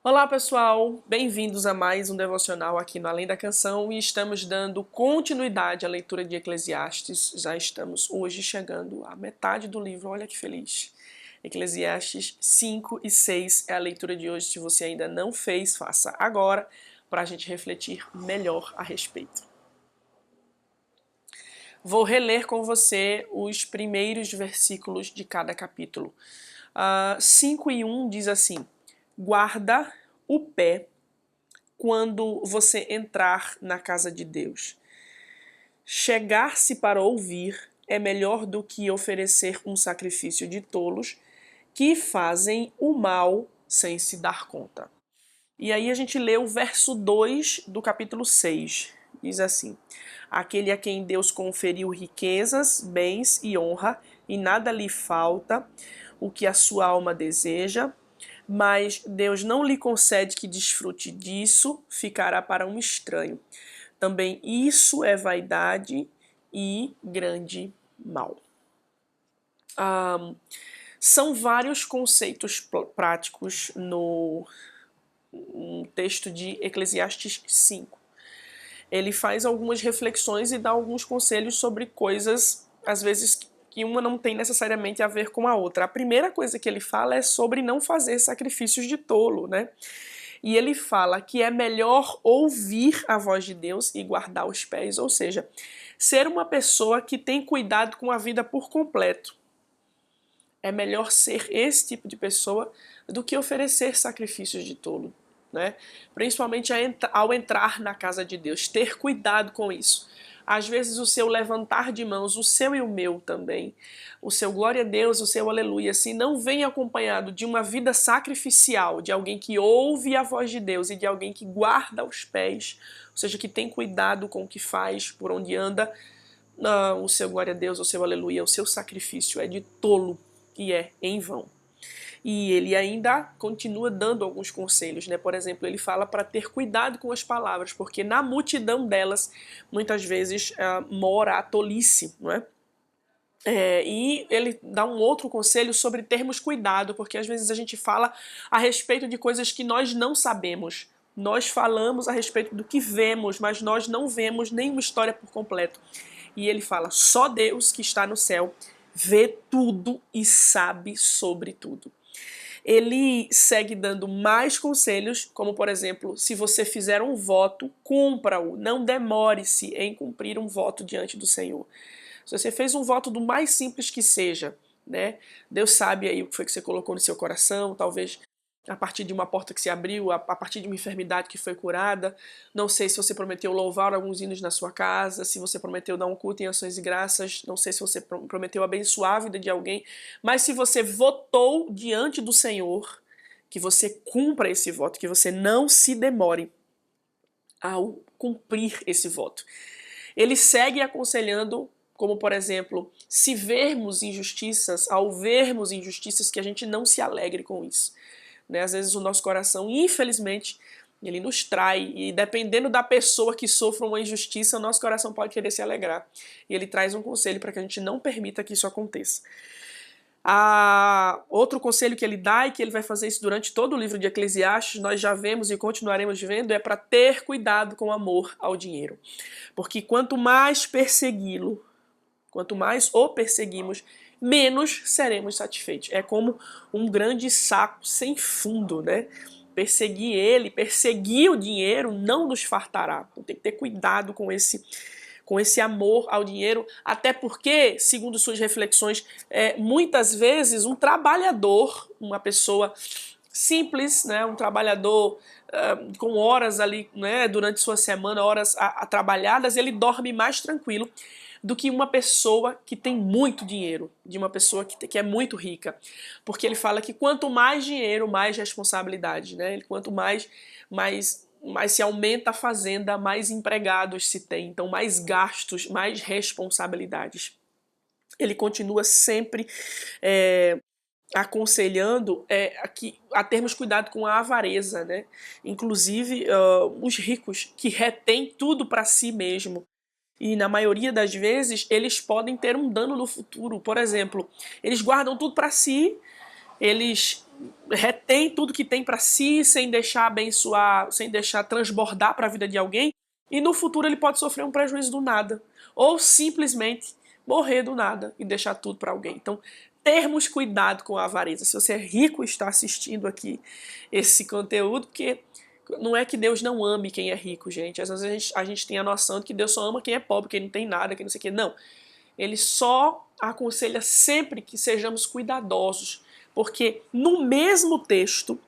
Olá pessoal, bem-vindos a mais um devocional aqui no Além da Canção e estamos dando continuidade à leitura de Eclesiastes. Já estamos hoje chegando à metade do livro, olha que feliz. Eclesiastes 5 e 6 é a leitura de hoje. Se você ainda não fez, faça agora para a gente refletir melhor a respeito. Vou reler com você os primeiros versículos de cada capítulo. 5 e 1 diz assim: guarda o pé quando você entrar na casa de Deus. Chegar-se para ouvir é melhor do que oferecer um sacrifício de tolos que fazem o mal sem se dar conta. E aí a gente lê o verso 2 do capítulo 6. Diz assim: aquele a quem Deus conferiu riquezas, bens e honra, e nada lhe falta, o que a sua alma deseja, mas Deus não lhe concede que desfrute disso, ficará para um estranho. Também isso é vaidade e grande mal. São vários conceitos práticos no texto de Eclesiastes 5. Ele faz algumas reflexões e dá alguns conselhos sobre coisas, às vezes, que uma não tem necessariamente a ver com a outra. A primeira coisa que ele fala é sobre não fazer sacrifícios de tolo, né? E ele fala que é melhor ouvir a voz de Deus e guardar os pés, ou seja, ser uma pessoa que tem cuidado com a vida por completo. É melhor ser esse tipo de pessoa do que oferecer sacrifícios de tolo, né? Principalmente ao entrar na casa de Deus, ter cuidado com isso. Às vezes o seu levantar de mãos, o seu e o meu também, o seu glória a Deus, o seu aleluia, se não vem acompanhado de uma vida sacrificial, de alguém que ouve a voz de Deus e de alguém que guarda os pés, ou seja, que tem cuidado com o que faz, por onde anda, o seu glória a Deus, o seu aleluia, o seu sacrifício é de tolo e é em vão. E ele ainda continua dando alguns conselhos, né? Por exemplo, ele fala para ter cuidado com as palavras, porque na multidão delas, muitas vezes, mora a tolice, não é? E ele dá um outro conselho sobre termos cuidado, porque às vezes a gente fala a respeito de coisas que nós não sabemos. Nós falamos a respeito do que vemos, mas nós não vemos nenhuma história por completo. E ele fala: só Deus que está no céu vê tudo e sabe sobre tudo. Ele segue dando mais conselhos, como por exemplo, se você fizer um voto, cumpra-o, não demore-se em cumprir um voto diante do Senhor. Se você fez um voto do mais simples que seja, né? Deus sabe aí o que foi que você colocou no seu coração, talvez a partir de uma porta que se abriu, a partir de uma enfermidade que foi curada. Não sei se você prometeu louvar alguns hinos na sua casa, se você prometeu dar um culto em ações e graças, não sei se você prometeu abençoar a vida de alguém, mas se você votou diante do Senhor, que você cumpra esse voto, que você não se demore ao cumprir esse voto. Ele segue aconselhando, como por exemplo, se vermos injustiças, ao vermos injustiças, que a gente não se alegre com isso. Né? Às vezes o nosso coração, infelizmente, ele nos trai, e dependendo da pessoa que sofra uma injustiça, o nosso coração pode querer se alegrar. E ele traz um conselho para que a gente não permita que isso aconteça. Outro conselho que ele dá, e que ele vai fazer isso durante todo o livro de Eclesiastes, nós já vemos e continuaremos vendo, é para ter cuidado com amor ao dinheiro. Porque quanto mais persegui-lo, quanto mais o perseguimos, menos seremos satisfeitos. É como um grande saco sem fundo, né? Perseguir ele, perseguir o dinheiro não nos fartará. Então tem que ter cuidado com esse amor ao dinheiro, até porque, segundo suas reflexões, muitas vezes um trabalhador, uma pessoa simples, né, um trabalhador com horas ali, né, durante sua semana, horas trabalhadas, ele dorme mais tranquilo do que uma pessoa que tem muito dinheiro, de uma pessoa que é muito rica. Porque ele fala que quanto mais dinheiro, mais responsabilidade, né? Quanto mais se aumenta a fazenda, mais empregados se tem, então mais gastos, mais responsabilidades. Ele continua sempre aconselhando a termos cuidado com a avareza, né? Inclusive os ricos que retêm tudo para si mesmo. E na maioria das vezes eles podem ter um dano no futuro. Por exemplo, eles guardam tudo para si eles retêm tudo que tem para si, sem deixar abençoar, sem deixar transbordar para a vida de alguém, e no futuro ele pode sofrer um prejuízo do nada, ou simplesmente morrer do nada e deixar tudo para alguém. Então, termos cuidado com a avareza. Se você é rico e está assistindo aqui esse conteúdo, porque não é que Deus não ame quem é rico, gente. Às vezes a gente tem a noção de que Deus só ama quem é pobre, quem não tem nada, quem não sei o quê. Não. Ele só aconselha sempre que sejamos cuidadosos, porque no mesmo texto,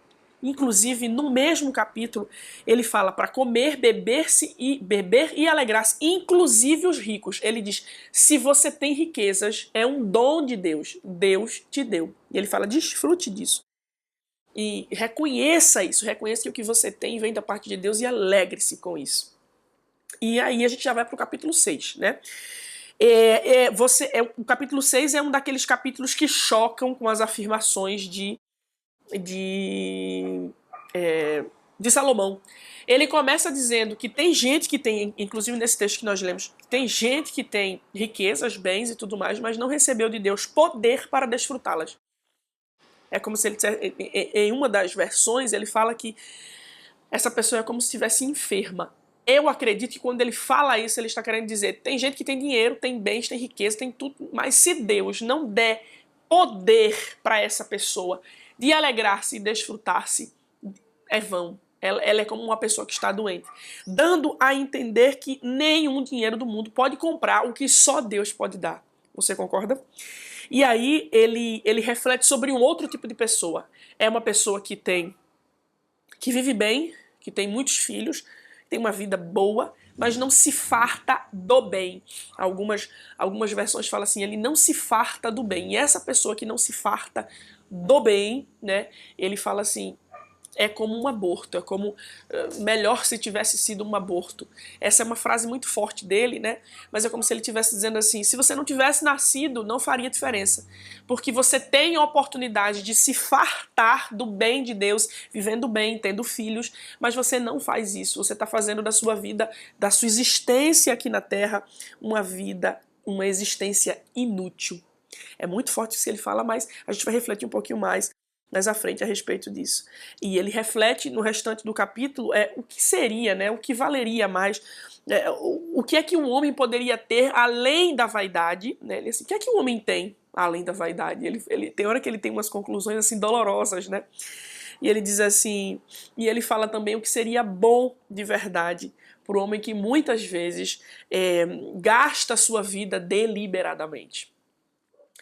inclusive no mesmo capítulo, ele fala para comer, beber e alegrar-se, inclusive os ricos. Ele diz: se você tem riquezas, é um dom de Deus. Deus te deu. E ele fala: desfrute disso. E reconheça isso, reconheça que o que você tem vem da parte de Deus e alegre-se com isso. E aí a gente já vai para o capítulo 6, né? O capítulo 6 é um daqueles capítulos que chocam com as afirmações de, de Salomão. Ele começa dizendo que tem gente que tem, inclusive nesse texto que nós lemos, tem gente que tem riquezas, bens e tudo mais, mas não recebeu de Deus poder para desfrutá-las. É como se ele dissesse, em uma das versões, ele fala que essa pessoa é como se estivesse enferma. Eu acredito que quando ele fala isso, ele está querendo dizer: tem gente que tem dinheiro, tem bens, tem riqueza, tem tudo, mas se Deus não der poder para essa pessoa de alegrar-se e desfrutar-se, é vão. Ela é como uma pessoa que está doente, dando a entender que nenhum dinheiro do mundo pode comprar o que só Deus pode dar. Você concorda? E aí ele reflete sobre um outro tipo de pessoa. É uma pessoa que vive bem, que tem muitos filhos, tem uma vida boa, mas não se farta do bem. Algumas versões falam assim: ele não se farta do bem. E essa pessoa que não se farta do bem, né, ele fala assim: é como um aborto, é como melhor se tivesse sido um aborto. Essa é uma frase muito forte dele, né? Mas é como se ele estivesse dizendo assim: se você não tivesse nascido, não faria diferença. Porque você tem a oportunidade de se fartar do bem de Deus, vivendo bem, tendo filhos, mas você não faz isso. Você está fazendo da sua vida, da sua existência aqui na Terra, uma existência inútil. É muito forte isso que ele fala, mas a gente vai refletir um pouquinho mais à frente a respeito disso. E ele reflete no restante do capítulo o que seria, né, o que valeria mais, o que é que um homem poderia ter além da vaidade, né? Ele, assim, o que é que um homem tem além da vaidade? Ele tem hora que ele tem umas conclusões assim dolorosas, né? E ele diz assim, e ele fala também o que seria bom de verdade para o homem que muitas vezes gasta a sua vida deliberadamente.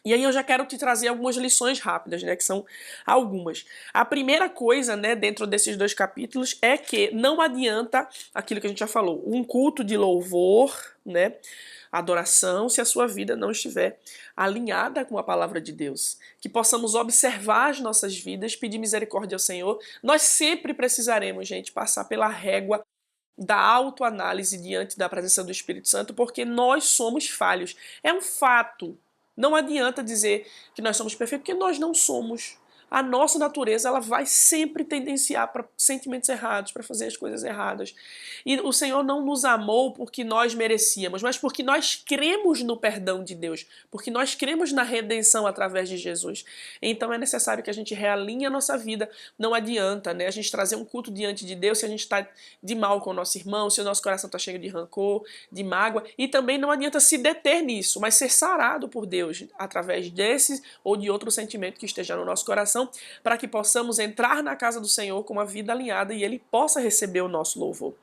E aí eu já quero te trazer algumas lições rápidas, né, que são algumas. A primeira coisa, né, dentro desses dois capítulos é que não adianta aquilo que a gente já falou, um culto de louvor, né, adoração, se a sua vida não estiver alinhada com a palavra de Deus. Que possamos observar as nossas vidas, pedir misericórdia ao Senhor. Nós sempre precisaremos, gente, passar pela régua da autoanálise diante da presença do Espírito Santo, porque nós somos falhos. É um fato. Não adianta dizer que nós somos perfeitos, porque nós não somos. A nossa natureza ela vai sempre tendenciar para sentimentos errados, para fazer as coisas erradas. E o Senhor não nos amou porque nós merecíamos, mas porque nós cremos no perdão de Deus, porque nós cremos na redenção através de Jesus. Então é necessário que a gente realinhe a nossa vida. Não adianta, né, a gente trazer um culto diante de Deus se a gente está de mal com o nosso irmão, se o nosso coração está cheio de rancor, de mágoa. E também não adianta se deter nisso, mas ser sarado por Deus através desse ou de outro sentimento que esteja no nosso coração, para que possamos entrar na casa do Senhor com uma vida alinhada e Ele possa receber o nosso louvor.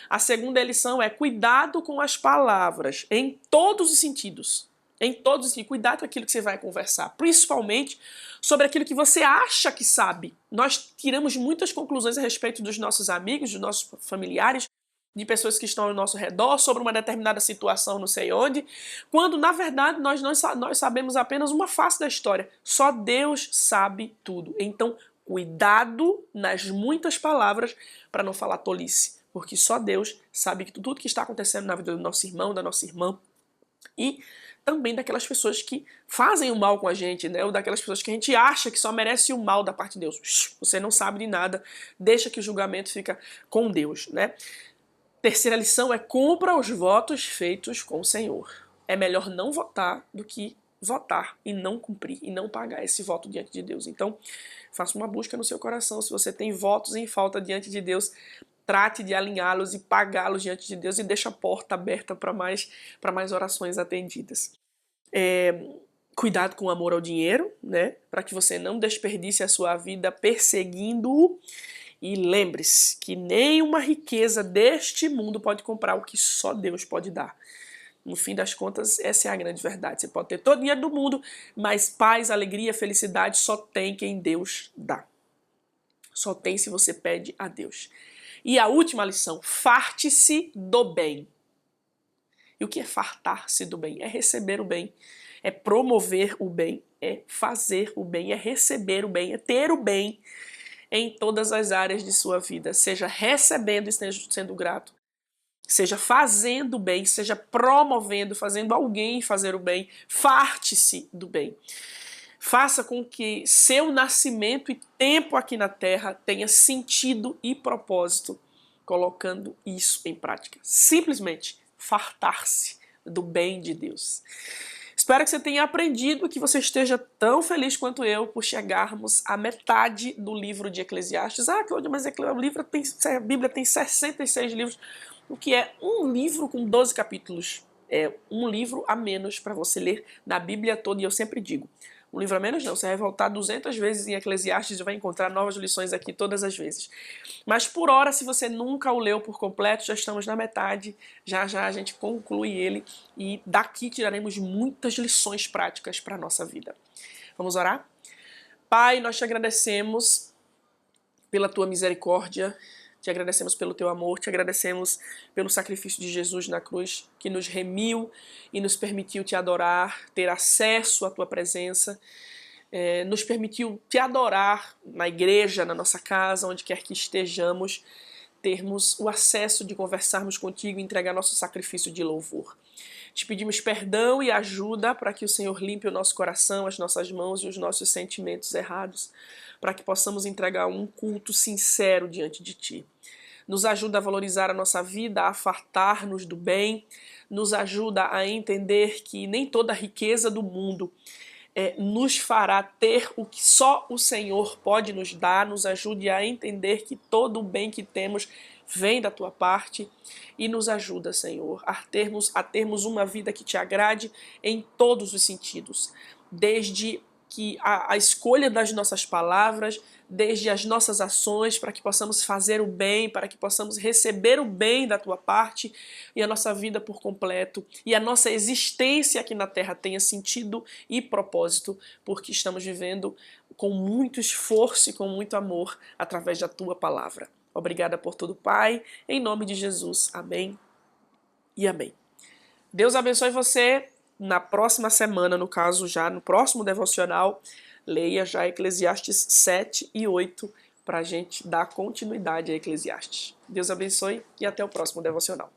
A segunda lição é cuidado com as palavras, em todos os sentidos. Em todos os sentidos. Cuidado com aquilo que você vai conversar, principalmente sobre aquilo que você acha que sabe. Nós tiramos muitas conclusões a respeito dos nossos amigos, dos nossos familiares, de pessoas que estão ao nosso redor, sobre uma determinada situação não sei onde, quando na verdade nós sabemos apenas uma face da história. Só Deus sabe tudo. Então, cuidado nas muitas palavras para não falar tolice, porque só Deus sabe que tudo que está acontecendo na vida do nosso irmão, da nossa irmã, e também daquelas pessoas que fazem o mal com a gente, né? Ou daquelas pessoas que a gente acha que só merece o mal da parte de Deus. Você não sabe de nada, deixa que o julgamento fica com Deus, né? Terceira lição é: cumpra os votos feitos com o Senhor. É melhor não votar do que votar e não cumprir, e não pagar esse voto diante de Deus. Então, faça uma busca no seu coração. Se você tem votos em falta diante de Deus, trate de alinhá-los e pagá-los diante de Deus e deixe a porta aberta para mais orações atendidas. Cuidado com o amor ao dinheiro, né? Para que você não desperdice a sua vida perseguindo-o. E lembre-se que nenhuma riqueza deste mundo pode comprar o que só Deus pode dar. No fim das contas, essa é a grande verdade. Você pode ter todo o dinheiro do mundo, mas paz, alegria, felicidade só tem quem Deus dá. Só tem se você pede a Deus. E a última lição, farte-se do bem. E o que é fartar-se do bem? É receber o bem, é promover o bem, é fazer o bem, é receber o bem, é ter o bem em todas as áreas de sua vida. Seja recebendo e esteja sendo grato, seja fazendo o bem, seja promovendo, fazendo alguém fazer o bem. Farte-se do bem. Faça com que seu nascimento e tempo aqui na Terra tenha sentido e propósito, colocando isso em prática. Simplesmente fartar-se do bem de Deus. Espero que você tenha aprendido, que você esteja tão feliz quanto eu por chegarmos à metade do livro de Eclesiastes. Ah, Cláudia, mas a Bíblia tem 66 livros, o que é um livro com 12 capítulos. É um livro a menos para você ler da Bíblia toda, e eu sempre digo, um livro a menos não, você vai voltar 200 vezes em Eclesiastes e vai encontrar novas lições aqui todas as vezes. Mas por hora, se você nunca o leu por completo, já estamos na metade, já a gente conclui ele e daqui tiraremos muitas lições práticas para a nossa vida. Vamos orar? Pai, nós te agradecemos pela tua misericórdia, te agradecemos pelo teu amor, te agradecemos pelo sacrifício de Jesus na cruz, que nos remiu e nos permitiu te adorar, ter acesso à tua presença, nos permitiu te adorar na igreja, na nossa casa, onde quer que estejamos, termos o acesso de conversarmos contigo e entregar nosso sacrifício de louvor. Te pedimos perdão e ajuda para que o Senhor limpe o nosso coração, as nossas mãos e os nossos sentimentos errados, para que possamos entregar um culto sincero diante de Ti. Nos ajuda a valorizar a nossa vida, a fartar-nos do bem, nos ajuda a entender que nem toda a riqueza do mundo nos fará ter o que só o Senhor pode nos dar, nos ajude a entender que todo o bem que temos vem da Tua parte e nos ajuda, Senhor, a termos uma vida que Te agrade em todos os sentidos, desde que a escolha das nossas palavras, desde as nossas ações, para que possamos fazer o bem, para que possamos receber o bem da Tua parte e a nossa vida por completo e a nossa existência aqui na Terra tenha sentido e propósito, porque estamos vivendo com muito esforço e com muito amor através da Tua palavra. Obrigada por tudo, Pai, em nome de Jesus. Amém e amém. Deus abençoe você. Na próxima semana, no caso já no próximo devocional, leia já Eclesiastes 7 e 8 para a gente dar continuidade a Eclesiastes. Deus abençoe e até o próximo devocional.